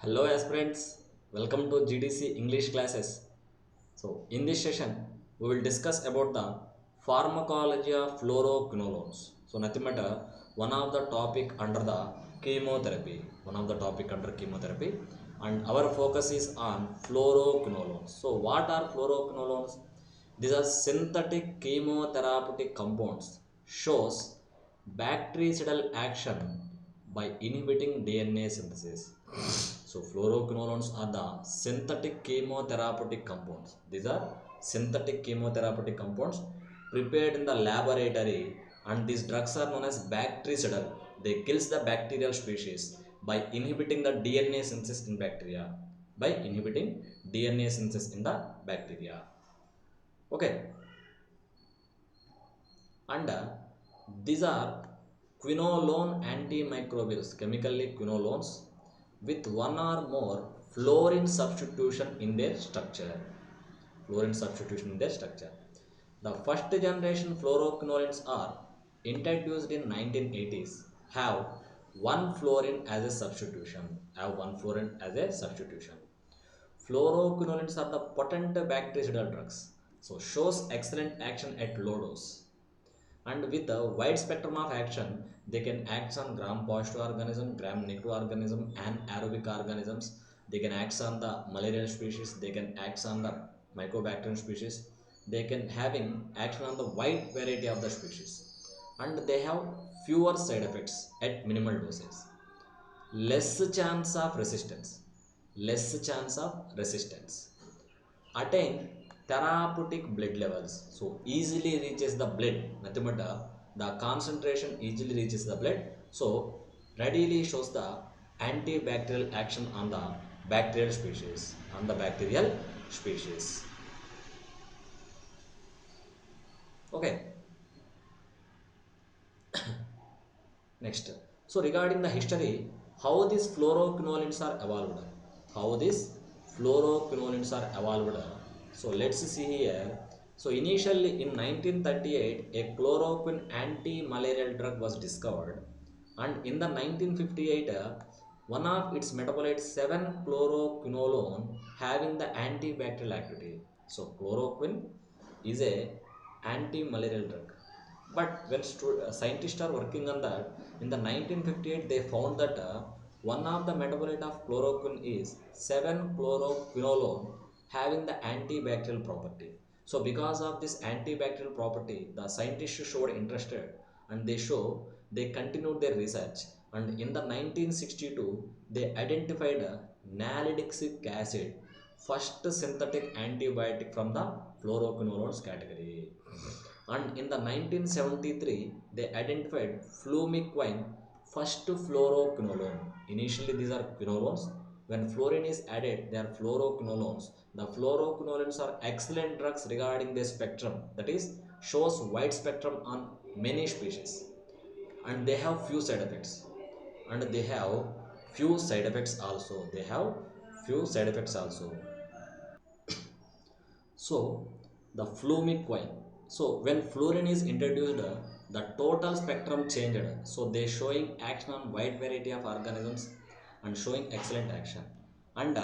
Hello aspirants, welcome to GDC English classes. So in this session, we will discuss about the pharmacology of fluoroquinolones. So nothing matter, one of the topic under the chemotherapy, and our focus is on fluoroquinolones. So what are fluoroquinolones? These are synthetic chemotherapeutic compounds, shows bactericidal action by inhibiting DNA synthesis. So fluoroquinolones are the synthetic chemotherapeutic compounds. These are synthetic chemotherapeutic compounds prepared in the laboratory, and these drugs are known as bactericidal. They kills the bacterial species by inhibiting the DNA synthesis in bacteria. Okay, and these are quinolone antimicrobials, chemically quinolones, with one or more fluorine substitution in their structure. The first generation fluoroquinolones are introduced in 1980s have one fluorine as a substitution. Fluoroquinolones are the potent bactericidal drugs, so shows excellent action at low dose. And with a wide spectrum of action, they can act on gram positive organism, gram negative organism, and aerobic organisms. They can act on the malarial species, they can act on the mycobacterium species, they can having action on the wide variety of the species, and they have fewer side effects at minimal doses, less chance of resistance, attain therapeutic blood levels, so easily reaches the blood, nothing but the concentration easily reaches the blood, so readily shows the antibacterial action on the bacterial species. Okay, next, so regarding the history, how these fluoroquinolones are evolved, so let's see here. So initially in 1938, a chloroquine anti-malarial drug was discovered, and in the 1958, one of its metabolites 7-chloroquinolone having the antibacterial activity. So chloroquine is a anti-malarial drug, but when scientists are working on that, in the 1958 they found that one of the metabolite of chloroquine is 7-chloroquinolone having the antibacterial property. So because of this antibacterial property, the scientists showed interested, and they continued their research, and in the 1962 they identified 𝘭𝙂𝙎𝙾𝙀 acid, first synthetic antibiotic from the fluoroquinolones category. And in the 1973 they identified 𝙂𝙂𝙾𝙼, first fluoroquinolone. Initially these are quinolones, when fluorine is added they are fluoroquinolones. The fluoroquinolones are excellent drugs regarding their spectrum, that is shows wide spectrum on many species, and they have few side effects, also. So the 𝙂𝙂𝙾𝙼, so when fluorine is introduced, the total spectrum changed, so they showing action on wide variety of organisms and showing excellent action. And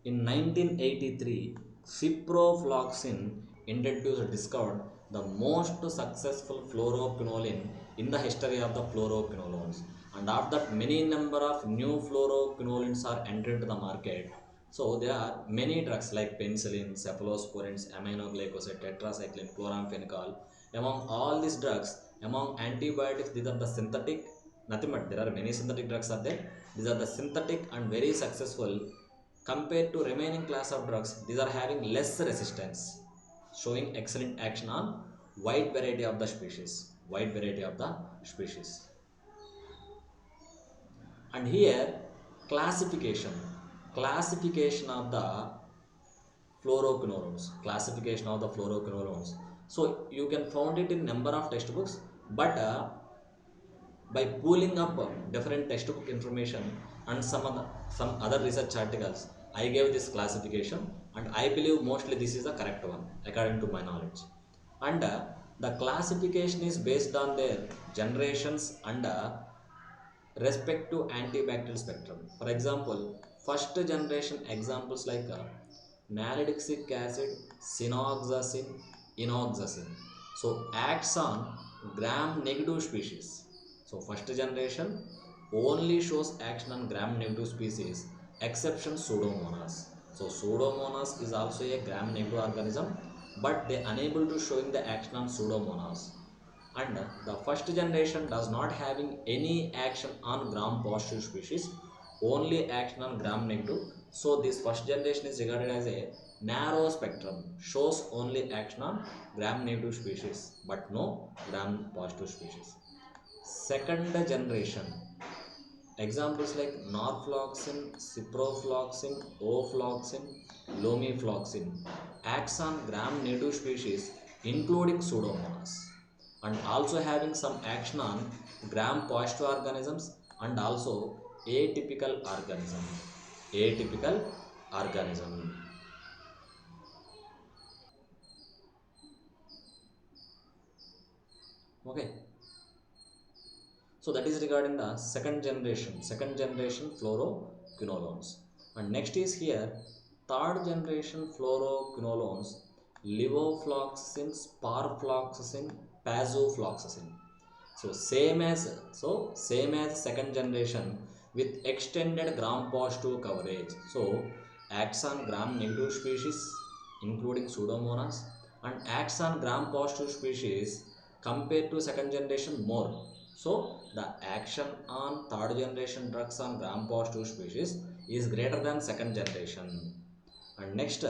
in 1983 ciprofloxacin introduced, discovered the most successful fluoroquinolone in the history of the fluoroquinolones, and after that many number of new fluoroquinolones are entered to the market. So there are many drugs like penicillin, cephalosporins, aminoglycoside, tetracycline, chloramphenicol. Among all these drugs, among antibiotics, these are the synthetic. Nothing but there are many synthetic drugs are there. These are the synthetic and very successful compared to remaining class of drugs. These are having less resistance, showing excellent action on wide variety of the species. And here classification of the fluoroquinolones. So you can find it in number of textbooks, but by pooling up different textbook information and some other research articles, I gave this classification, and I believe mostly this is the correct one according to my knowledge. And the classification is based on their generations and respect to antibacterial spectrum. For example, first generation examples like 𝘂𝙂𝙎𝙎𝙎𝙄𝙊𝙾𝙎 acid, 𝘂𝑃𝑔, 𝘂𝑃𝑔. So acts on gram-negative species. So first generation only shows action on gram-negative species, exception Pseudomonas. So Pseudomonas is also a gram-negative organism, but they unable to showing the action on Pseudomonas. And the first generation does not having any action on gram positive species, only action on gram negative. So this first generation is regarded as a narrow spectrum, shows only action on gram negative species but no gram positive species. Second generation examples like norfloxacin, ciprofloxacin, ofloxacin, lomifloxacin acts on gram negative species including Pseudomonas, and also having some action on gram positive organisms and also atypical organism. Atypical organism. Okay. So that is regarding the second generation fluoroquinolones. And next is here third generation fluoroquinolones, levofloxacin, sparfloxacin, pazofloxacin. Same as second generation with extended gram positive coverage. So acts on gram negative species including Pseudomonas, and acts on gram positive species compared to second generation more. So the action on third generation drugs on gram positive species is greater than second generation. And next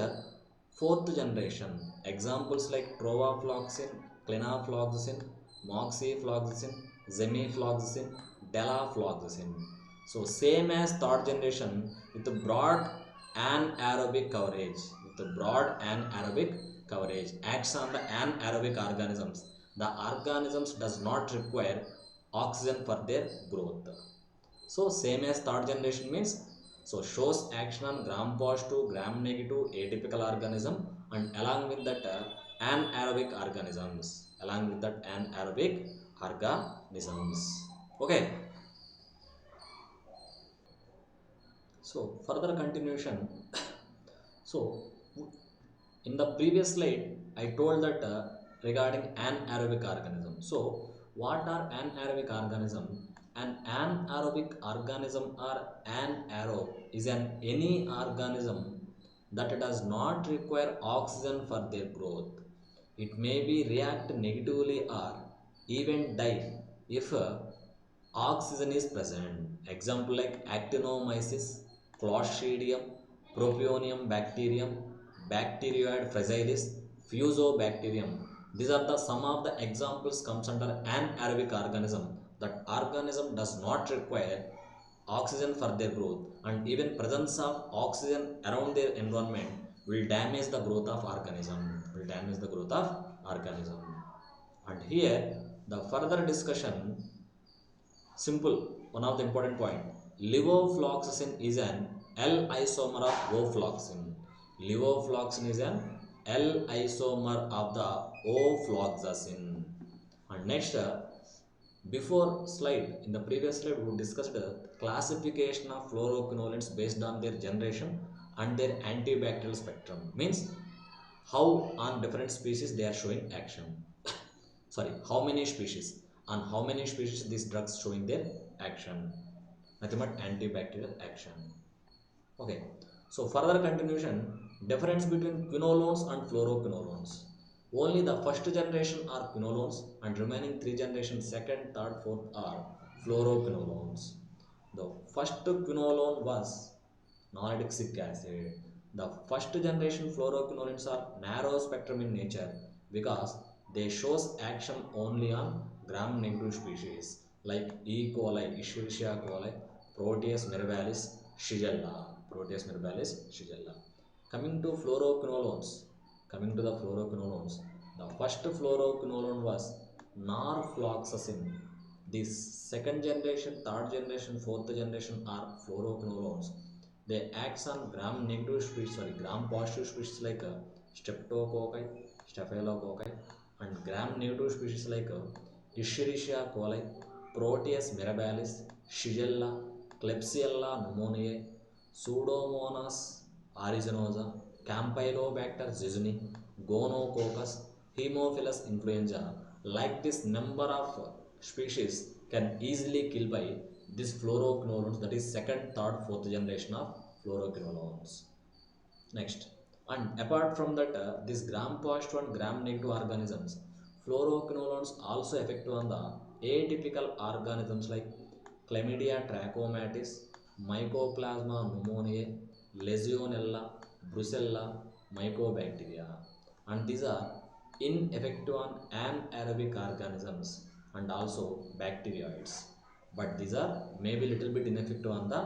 fourth generation examples like trovafloxacin, clinafloxacin, moxifloxacin, zemifloxacin, delafloxacin. So same as third generation with a broad anaerobic coverage. Acts on the anaerobic organisms. The organisms does not require oxygen for their growth. So same as third generation means, so shows action on gram positive, gram negative atypical organism, and along with that anaerobic organisms. Okay. So further continuation. So in the previous slide, I told that regarding anaerobic organism. So what are anaerobic organism? An anaerobic organism or anaerobe is any organism that does not require oxygen for their growth. It may be react negatively or even die if oxygen is present. Example like Actinomyces, Clostridium, Propionibacterium bacterium, Bacteroides fragilis, Fusobacterium. These are the some of the examples comes under anaerobic organism. That organism does not require oxygen for their growth, and even presence of oxygen around their environment will damage the growth of organism. And here the further discussion. Simple, one of the important point. Levofloxacin is an L isomer of ofloxacin. Levofloxacin is an L isomer of the ofloxacin. And next, before slide, in the previous slide, we discussed the classification of fluoroquinolones based on their generation and their antibacterial spectrum. Means how on different species they are showing action. Sorry, how many species, on how many species these drugs showing their action, nothing but antibacterial action. Okay, so further continuation, difference between quinolones and fluoroquinolones. Only the first generation are quinolones and remaining three generations, second, third, fourth are fluoroquinolones. The first quinolone was 𝘂𝙂𝙎𝙎𝙎𝙄𝙊𝙾𝙎 acid. The first generation fluoroquinolones are narrow spectrum in nature because they shows action only on gram negative species like E. coli, Escherichia coli, Proteus mirabilis, Shigella. Coming to fluoroquinolones, the first fluoroquinolone was norfloxacin. This second generation, third generation, fourth generation are fluoroquinolones. They act on gram positive species like streptococci, staphylococci, and gram negative species like Escherichia coli, Proteus mirabilis, Shigella, Klebsiella pneumoniae. Pseudomonas aeruginosa, Campylobacter jejuni, Gonococcus, Haemophilus influenza. Like this, number of species can easily kill by this fluoroquinolones, that is second, third, fourth generation of fluoroquinolones. Next, and apart from that, this gram positive and gram negative organisms, fluoroquinolones also effective on the atypical organisms like Chlamydia trachomatis, Mycoplasma pneumoniae, Legionella, Brucella, Mycobacteria, and these are ineffective on anaerobic organisms and also bacterioids, but these are maybe little bit ineffective on the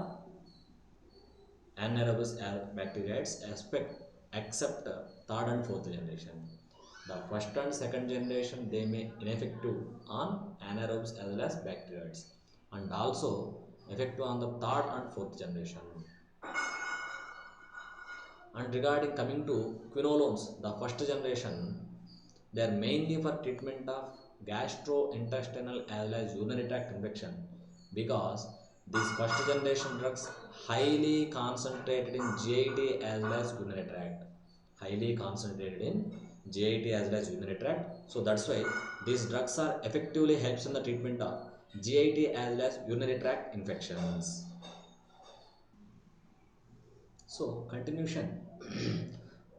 anaerobic bacterioids except third and fourth generation. The first and second generation they may ineffective on anaerobes as well as bacterioids, and also effective on the third and fourth generation. And regarding coming to quinolones, the first generation, they are mainly for treatment of gastrointestinal as well as urinary tract infection, because these first generation drugs highly concentrated in GIT as well as urinary tract, highly concentrated in GIT as well as urinary tract. So that's why these drugs are effectively helps in the treatment of GIT as well as urinary tract infections. So, continuation.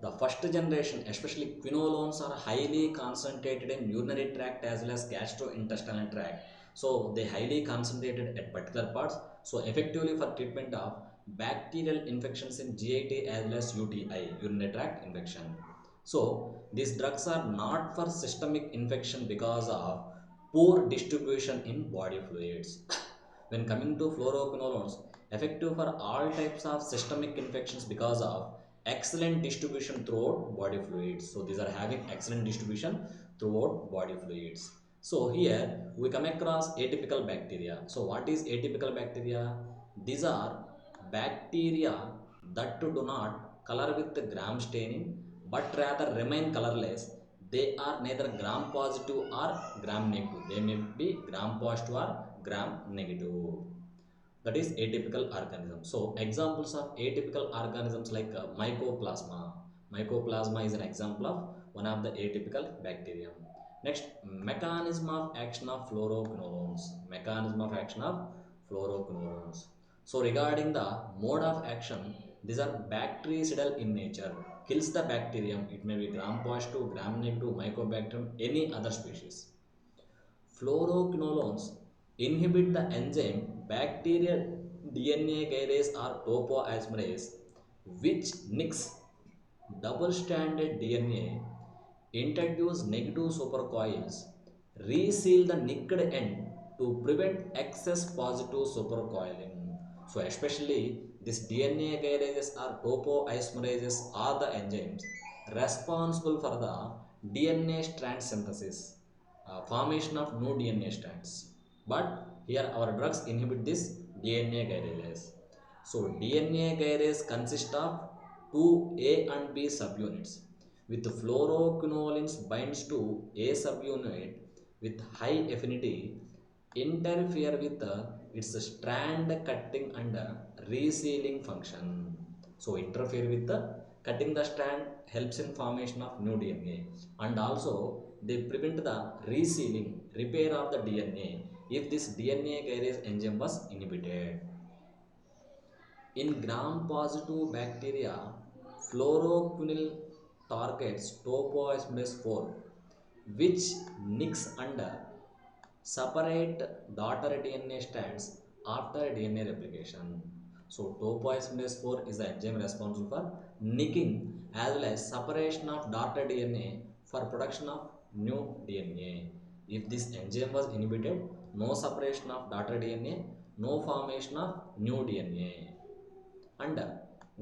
The first generation, especially quinolones, are highly concentrated in urinary tract as well as gastrointestinal tract. So, they highly concentrated at particular parts. So, effectively for treatment of bacterial infections in GIT as well as UTI, urinary tract infection. So, these drugs are not for systemic infection because of poor distribution in body fluids. When coming to fluoroquinolones, effective for all types of systemic infections because of excellent distribution throughout body fluids. So these are having excellent distribution throughout body fluids. So here we come across atypical bacteria. So what is atypical bacteria? These are bacteria that do not color with the gram staining but rather remain colorless. They are neither gram positive or gram negative. They may be gram positive or gram negative. That is atypical organism. So examples of atypical organisms like mycoplasma. Mycoplasma is an example of one of the atypical bacterium. Next, mechanism of action of fluoroquinolones. Mechanism of action of fluoroquinolones. So regarding the mode of action, these are bactericidal in nature. Kills the bacterium. It may be gram positive, gram negative, mycobacterium, any other species. Fluoroquinolones inhibit the enzyme bacterial DNA gyrase or topoisomerase, which nicks double-stranded DNA, introduce negative supercoils, reseal the nicked end to prevent excess positive supercoiling. So especially this DNA gyrases or topoisomerases are the enzymes responsible for the DNA strand synthesis, formation of new DNA strands. But here our drugs inhibit this DNA gyrase. So DNA gyrase consists of two A and B subunits. With fluoroquinolones binds to A subunit with high affinity, interfere with its strand cutting and resealing function. So interfere with the cutting the strand helps in formation of new DNA, and also they prevent the resealing, repair of the DNA if this DNA carrier enzyme was inhibited. In gram-positive bacteria, fluoroquinol targets topoisomerase 4, which nicks under separate daughter DNA strands after DNA replication. So topoisomerase 4 is the enzyme responsible for nicking as well as separation of daughter DNA for production of new DNA. If this enzyme was inhibited, no separation of daughter DNA, no formation of new DNA. And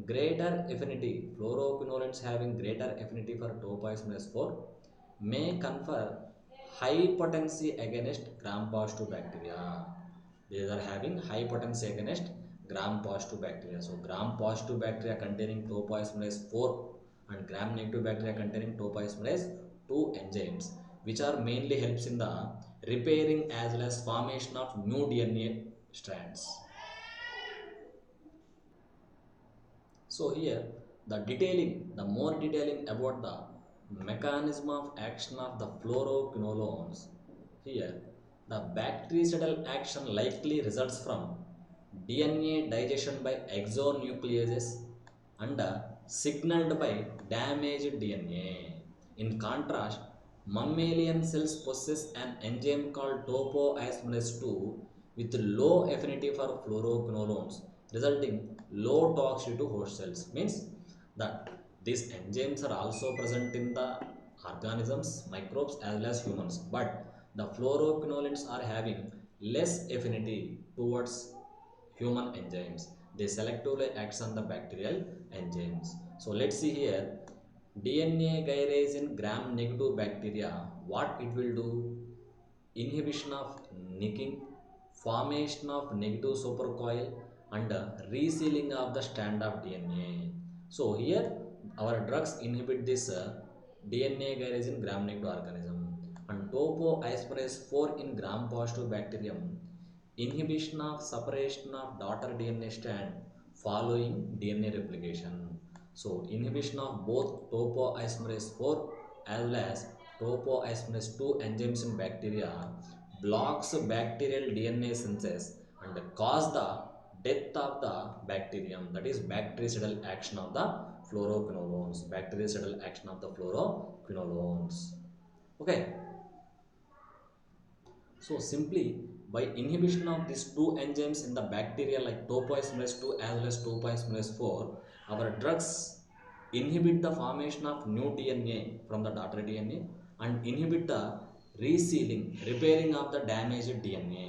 greater affinity, fluoroquinolones having greater affinity for topoisomerase 4 may confer high potency against gram positive bacteria. These are having high potency against gram positive bacteria. So gram positive bacteria containing topoisomerase 4 and gram negative bacteria containing topoisomerase 2 enzymes, which are mainly helps in the repairing as well as formation of new DNA strands. So here the more detailing about the mechanism of action of the fluoroquinolones. Here the bactericidal action likely results from DNA digestion by exonucleases and signaled by damaged DNA. In contrast, mammalian cells possess an enzyme called topoisomerase 2 with low affinity for fluoroquinolones, resulting low toxicity to host cells. Means that these enzymes are also present in the organisms, microbes as well as humans, but the fluoroquinolones are having less affinity towards human enzymes. They selectively acts on the bacterial enzymes. So let's see here, DNA gyrase in gram negative bacteria, what it will do: inhibition of nicking, formation of negative supercoil, and resealing of the strand of DNA. So here our drugs inhibit this DNA gyrase in gram negative organism, and topoisomerase 4 in gram positive bacterium, inhibition of separation of daughter DNA strand following DNA replication. So inhibition of both topoisomerase 4 as well as topoisomerase 2 enzymes in bacteria blocks bacterial DNA synthesis and cause the death of the bacterium. That is bactericidal action of the fluoroquinolones. Bactericidal action of the fluoroquinolones. Okay. So simply by inhibition of these two enzymes in the bacteria like topoisomerase 2 as well as topoisomerase 4, our drugs inhibit the formation of new DNA from the daughter DNA and inhibit the resealing, repairing of the damaged DNA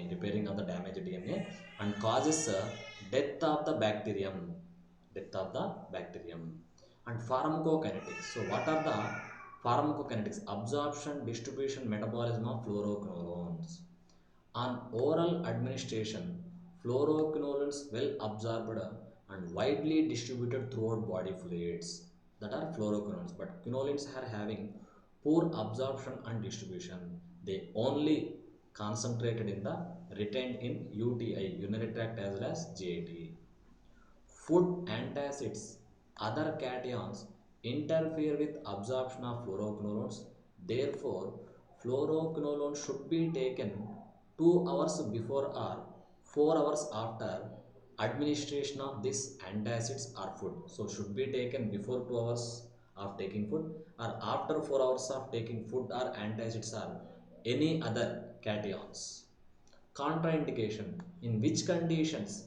and causes death of the bacterium, and pharmacokinetics. So what are the pharmacokinetics? Absorption, distribution, metabolism of fluoroquinolones. On oral administration, fluoroquinolones well absorbed and widely distributed throughout body fluids. That are fluoroquinolones, but quinolines are having poor absorption and distribution. They only concentrated in the retained in UTI, urinary tract as well as GIT. Food antacids, other cations, interfere with absorption of fluoroquinolones. Therefore, fluoroquinolones should be taken 2 hours before or 4 hours after administration of these antacids or food. So, should be taken before 2 hours of taking food or after 4 hours of taking food or antacids or any other cations. Contraindication: in which conditions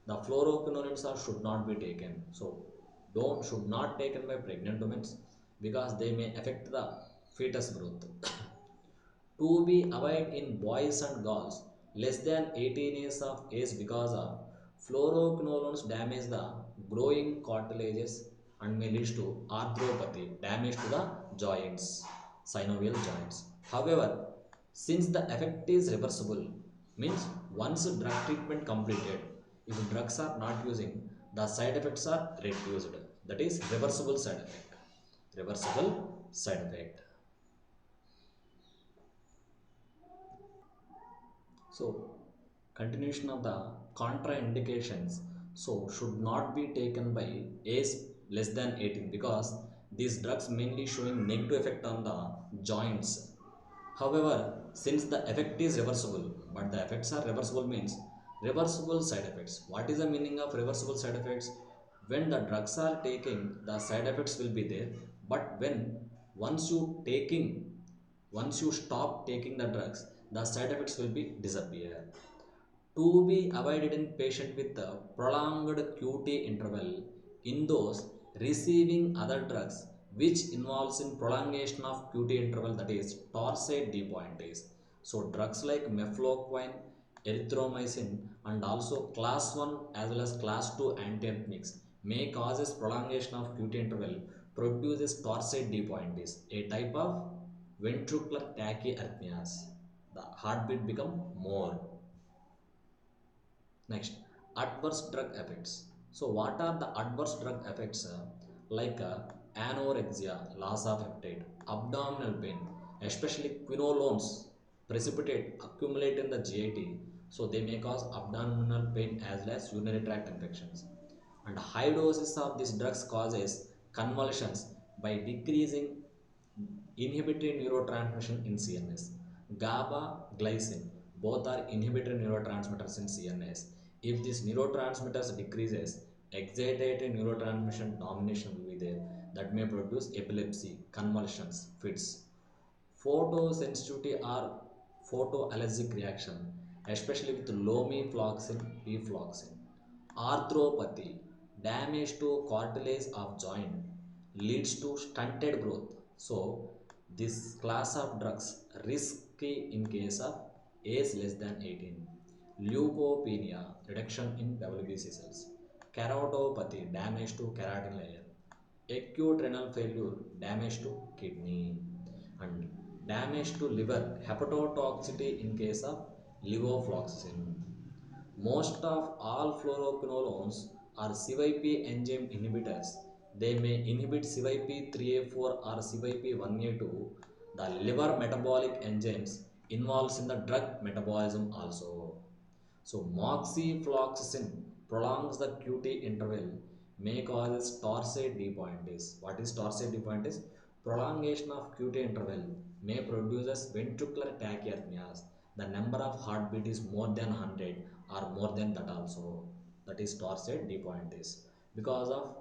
the fluoroquinolones are should not be taken. So should not taken by pregnant women because they may affect the fetus growth. To be avoided in boys and girls less than 18 years of age because of fluoroquinolones damage the growing cartilages and may lead to arthropathy, damage to the joints, synovial joints. However, since the effect is reversible, means once drug treatment completed, if drugs are not using, the side effects are reduced. That is reversible side effect. Reversible side effect. So, continuation of the contraindications. So, should not be taken by age less than 18 because these drugs mainly showing negative effect on the joints. However, since the effect is reversible, but the effects are reversible means reversible side effects. What is the meaning of reversible side effects? When the drugs are taking, the side effects will be there, but once you taking once you stop taking the drugs, the side effects will be disappear. To be avoided in patient with the prolonged QT interval in those receiving other drugs which involves in prolongation of QT interval, that is 𝘖𝙎So drugs like mefloquine, erythromycin and also class 1 as well as class 2 antiarrhythmics may causes prolongation of QT interval, produces 𝘖𝙎, a type of ventricular tachyarrhythmias. The heartbeat become more. Next, adverse drug effects. So, what are the adverse drug effects? Like anorexia, loss of appetite, abdominal pain, especially quinolones precipitate, accumulate in the GIT. So, they may cause abdominal pain as well as urinary tract infections. And high doses of these drugs causes convulsions by decreasing inhibitory neurotransmission in CNS. GABA, glycine, both are inhibitory neurotransmitters in CNS. If these neurotransmitters decreases, excitatory neurotransmission domination will be there that may produce epilepsy, convulsions, fits. Photosensitivity or photoallergic reaction, especially with lomifloxacin, pfloxacin. Arthropathy, damage to cartilage of joint, leads to stunted growth. So, this class of drugs risky in case of age less than 18. Leukopenia, reduction in WBC cells. Keratopathy, damage to keratin layer. Acute renal failure, damage to kidney. And damage to liver, hepatotoxicity in case of levofloxacin. Most of all fluoroquinolones are CYP enzyme inhibitors. They may inhibit CYP3A4 or CYP1A2, the liver metabolic enzymes involved in the drug metabolism also. So moxifloxacin prolongs the QT interval, may cause 𝘖𝙎𝑑. What is 𝘖𝙎𝑑? Prolongation of QT interval may produces ventricular tachyarrhythmias. The number of heartbeat is more than 100 or more than that also. That is 𝘖𝙎𝑑. Because of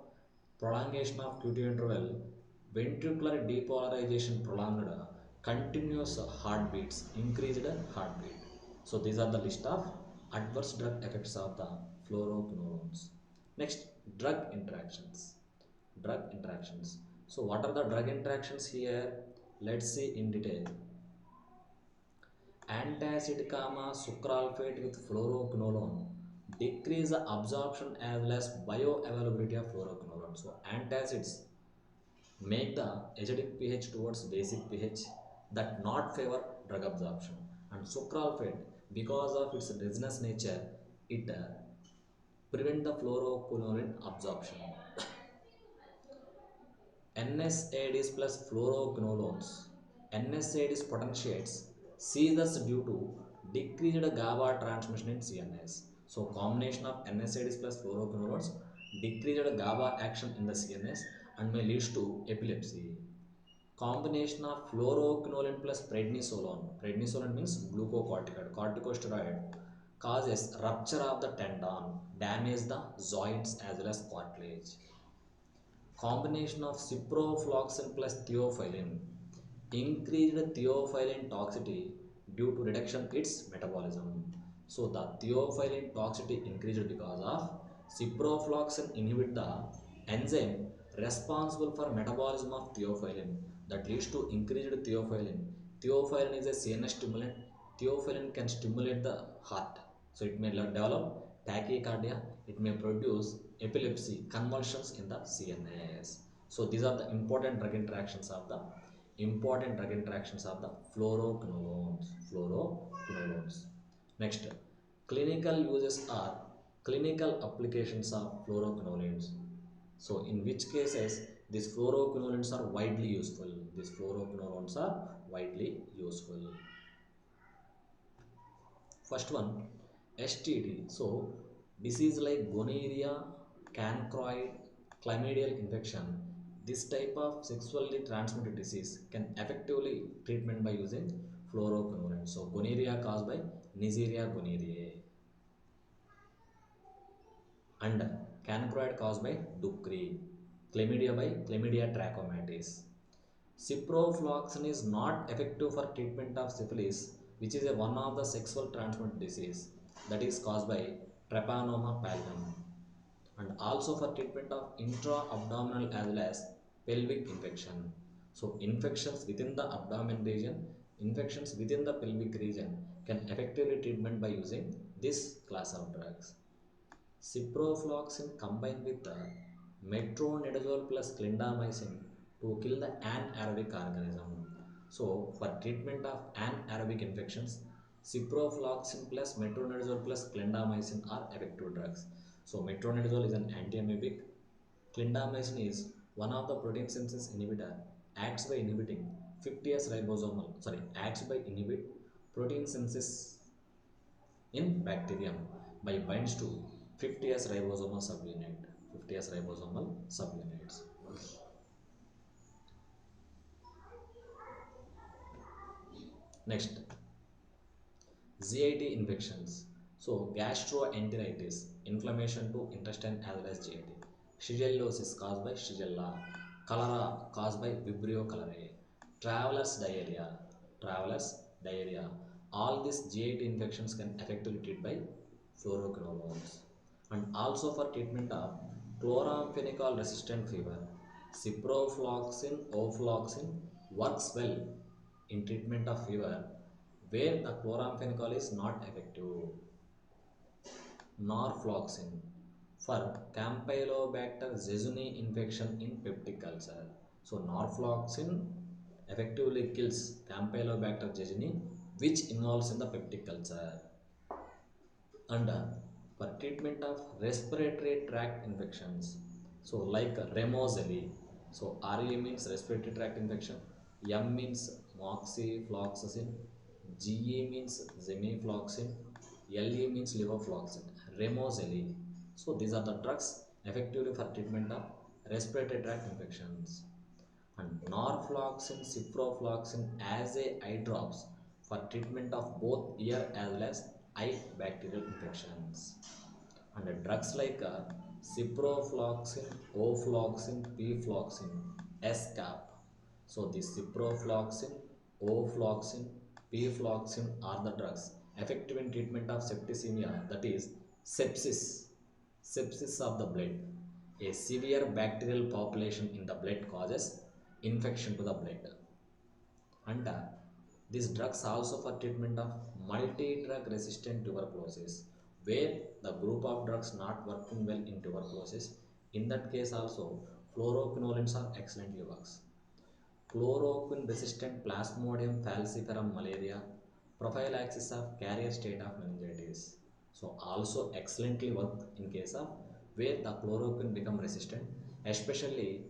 prolongation of QT interval, ventricular depolarization prolonged, continuous heartbeats, increased heartbeat. So these are the list of adverse drug effects of the fluoroquinolones. Next, drug interactions. Drug interactions. So what are the drug interactions here? Let's see in detail. Antacid, with fluoroquinolone decrease the absorption as well as bioavailability of fluoroquinolone. So antacids make the acidic pH towards basic pH that not favor drug absorption. And sucralfate, because of its resinous nature, it prevent the fluoroquinolone absorption. NSAIDs plus fluoroquinolones. NSAIDs potentiates seizures due to decreased GABA transmission in CNS. So combination of NSAIDs plus fluoroquinolones decreased GABA action in the CNS and may lead to epilepsy. Combination of fluoroquinolone plus prednisolone. Prednisolone means glucocorticoid, corticosteroid, causes rupture of the tendon, damage the joints as well as cartilage. Combination of ciprofloxacin plus theophylline increased theophylline toxicity due to reduction its metabolism. So the theophylline toxicity increased because of ciprofloxacin inhibit the enzyme responsible for metabolism of theophylline that leads to increased theophylline. Theophylline is a CNS stimulant. Theophylline can stimulate the heart, so it may develop tachycardia, it may produce epilepsy, convulsions in the CNS. So these are the important drug interactions of the fluoroquinolones. Next, clinical uses are clinical applications of fluoroquinolones. So in which cases these fluoroquinolones are widely useful. First one, STD. So disease like gonorrhea, cancroid, chlamydial infection. This type of sexually transmitted disease can effectively treatment by using fluoroquinolone. So gonorrhea caused by Neisseria gonorrhoeae and cancroid caused by Ducrey, chlamydia by Chlamydia trachomatis. Ciprofloxacin is not effective for treatment of syphilis, which is one of the sexual transmitted disease that is caused by Treponema pallidum, and also for treatment of intra-abdominal as well as pelvic infection. So infections within the abdomen region, infections within the pelvic region can effectively treatment by using this class of drugs. Ciprofloxacin combined with metronidazole plus clindamycin to kill the anaerobic organism. So for treatment of anaerobic infections, ciprofloxacin plus metronidazole plus clindamycin are effective drugs. So metronidazole is an antiamoebic. Clindamycin is one of the protein synthesis inhibitor, acts by inhibiting 50S ribosomal, acts by inhibit protein synthesis in bacterium by binds to 50S ribosomal subunit. 50s ribosomal subunits. Next, GIT infections. So, gastroenteritis, inflammation to intestine as well as GIT. Shigellosis caused by Shigella. Cholera caused by Vibrio cholerae. Travelers diarrhea. Travelers diarrhea. All these GIT infections can effectively treated by fluoroquinolones. And also for treatment of chloramphenicol resistant fever, ciprofloxacin, ofloxacin works well in treatment of fever where the chloramphenicol is not effective. Norfloxacin for 𝘾𝙀𝙎𝙎𝙬 infection in peptic ulcer. So norfloxacin effectively kills 𝘾𝙀𝙎𝙎𝙬 which involves in the peptic ulcer. And for treatment of respiratory tract infections, so like remozelli, so RE means respiratory tract infection, M means moxifloxacin, GE means zemifloxacin, LE means levofloxacin, remozelli. So these are the drugs effectively for treatment of respiratory tract infections. And norfloxacin, ciprofloxacin as a eye drops for treatment of both ear as well as eye bacterial infections. And drugs like ciprofloxacin, ofloxacin, pfloxacin, SCAP. So the ciprofloxacin, ofloxacin, pfloxacin are the drugs effective in treatment of septicemia, that is sepsis, sepsis of the blood. A severe bacterial population in the blood causes infection to the blood. And these drugs also for treatment of multi-drug resistant tuberculosis, where the group of drugs not working well in tuberculosis. In that case also, fluoroquinolones are excellently works. Chloroquine resistant Plasmodium falciparum malaria, prophylaxis of carrier state of meningitis. So also excellently work in case of where the chloroquine become resistant, especially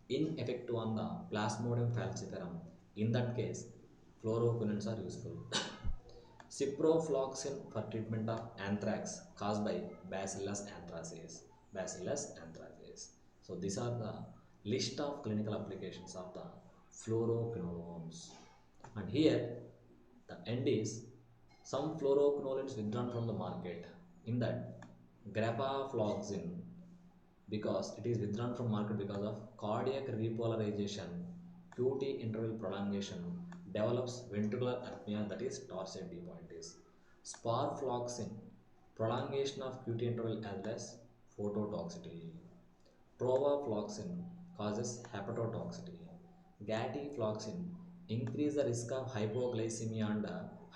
ineffective on the Plasmodium falciparum. In that case, fluoroquinones are useful. Ciprofloxacin for treatment of anthrax caused by Bacillus anthracis. Bacillus anthracis. So these are the list of clinical applications of the fluoroquinolones. And here the end is some fluoroquinolones withdrawn from the market. In that, grapafloxacin, because it is withdrawn from market because of cardiac repolarization, QT interval prolongation, develops ventricular apnea, that is torsade depointes. Sparfloxacin, prolongation of QT interval as well as phototoxicity. Provafloxacin causes hepatotoxicity. Gatifloxacin increase the risk of hypoglycemia and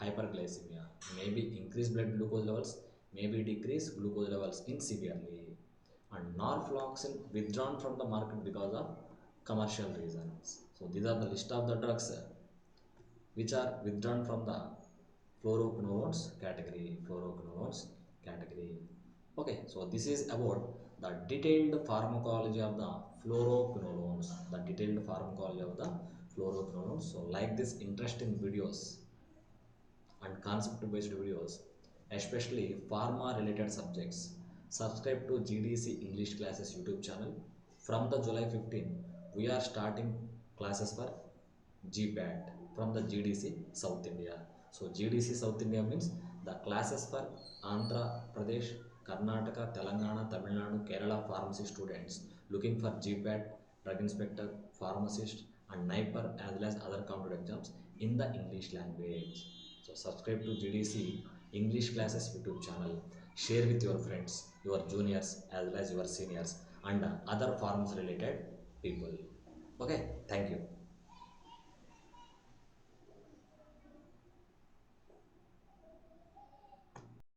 hyperglycemia. Maybe increase blood glucose levels, maybe decrease glucose levels in severely. And norfloxacin withdrawn from the market because of commercial reasons. So these are the list of the drugs which are withdrawn from the fluoroquinolones category. Fluoroquinolones category. Okay, so this is about the detailed pharmacology of the fluoroquinolones. The detailed pharmacology of the fluoroquinolones. So like this interesting videos and concept based videos, especially pharma related subjects, subscribe to GDC English classes YouTube channel. From the July 15, we are starting classes for GPAT from the GDC South India. So GDC South India means the classes for Andhra Pradesh, Karnataka, Telangana, Tamil Nadu, Kerala pharmacy students looking for GPAT, drug inspector, pharmacist and NIPER as well as other competitive exams in the English language. So subscribe to GDC English classes YouTube channel. Share with your friends, your juniors as well as your seniors and other pharmacy related people. Okay, thank you.